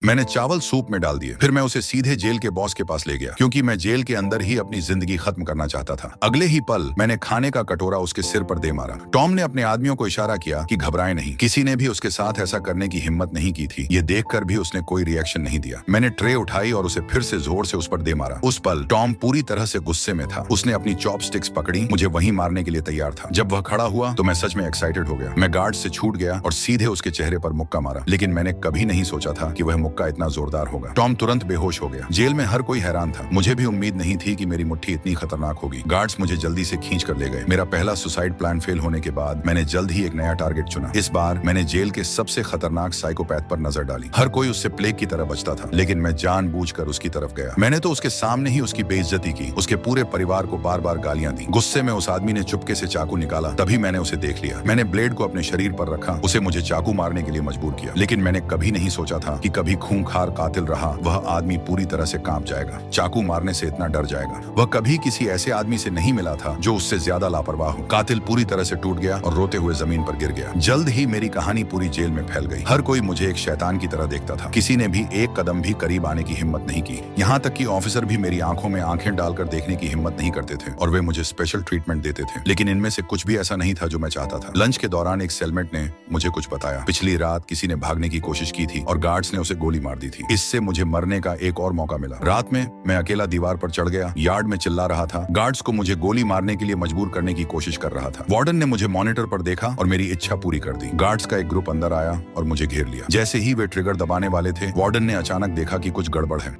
मैंने चावल सूप में डाल दिए। फिर मैं उसे सीधे जेल के बॉस के पास ले गया, क्योंकि मैं जेल के अंदर ही अपनी जिंदगी खत्म करना चाहता था। अगले ही पल मैंने खाने का कटोरा उसके सिर पर दे मारा। टॉम ने अपने आदमियों को इशारा किया कि घबराएं नहीं। किसी ने भी उसके साथ ऐसा करने की हिम्मत नहीं की थी। ये देखकर भी उसने कोई रिएक्शन नहीं दिया। मैंने ट्रे उठाई और उसे फिर से जोर से उस पर दे मारा। उस पल टॉम पूरी तरह से गुस्से में था। उसने अपनी चॉपस्टिक्स पकड़ी, मुझे वहीं मारने के लिए तैयार था। जब वह खड़ा हुआ तो मैं सच में एक्साइटेड हो गया। मैं गार्ड से छूट गया और सीधे उसके चेहरे पर मुक्का मारा, लेकिन मैंने कभी नहीं सोचा था कि वह मुक्का इतना जोरदार होगा। टॉम तुरंत बेहोश हो गया। जेल में हर कोई हैरान था। मुझे भी उम्मीद नहीं थी कि मेरी मुट्ठी इतनी खतरनाक होगी। गार्ड्स मुझे जल्दी से खींच कर ले गए। मेरा पहला सुसाइड प्लान फेल होने के बाद मैंने जल्द ही एक नया टारगेट चुना। इस बार मैंने जेल के सबसे खतरनाक साइकोपैथ पर नजर डाली। हर कोई उससे प्लेग की तरह बचता था, लेकिन मैं जानबूझकर उसकी तरफ गया। मैंने तो उसके सामने ही उसकी बेइज्जती की। उसके पूरे परिवार को बार बार गालियां दी। गुस्से में उस आदमी ने चुपके से चाकू निकाला। तभी मैंने उसे देख लिया। मैंने ब्लेड को अपने शरीर पर रखा, उसे मुझे चाकू मारने के लिए मजबूर किया। लेकिन मैंने कभी नहीं सोचा था कि कभी खूंखार कातिल रहा वह आदमी पूरी तरह से कांप जाएगा, चाकू मारने से इतना डर जाएगा। वह कभी किसी ऐसे आदमी से नहीं मिला था जो उससे ज्यादा लापरवाह हो। कातिल पूरी तरह से टूट गया और रोते हुए जमीन पर गिर गया। जल्द ही मेरी कहानी पूरी जेल में फैल गई। हर कोई मुझे एक शैतान की तरह देखता था। किसी ने भी एक कदम भी करीब आने की हिम्मत नहीं की। यहाँ तक कि ऑफिसर भी मेरी आंखों में आंखें डालकर देखने की हिम्मत नहीं करते थे और वे मुझे स्पेशल ट्रीटमेंट देते थे। लेकिन इनमें से कुछ भी ऐसा नहीं था जो मैं चाहता था। लंच के दौरान एक सेलमेट ने मुझे कुछ बताया। पिछली रात किसी ने भागने की कोशिश की थी और गार्ड्स ने उसे गोली मार दी थी। इससे मुझे मरने का एक और मौका मिला। रात में मैं अकेला दीवार पर चढ़ गया, यार्ड में चिल्ला रहा था, गार्ड्स को मुझे गोली मारने के लिए मजबूर करने की कोशिश कर रहा था। वार्डन ने मुझे मॉनिटर पर देखा और मेरी इच्छा पूरी कर दी। गार्ड्स का एक ग्रुप अंदर आया और मुझे घेर लिया। जैसे ही वे ट्रिगर दबाने वाले थे, वार्डन ने अचानक देखा कि कुछ गड़बड़ है।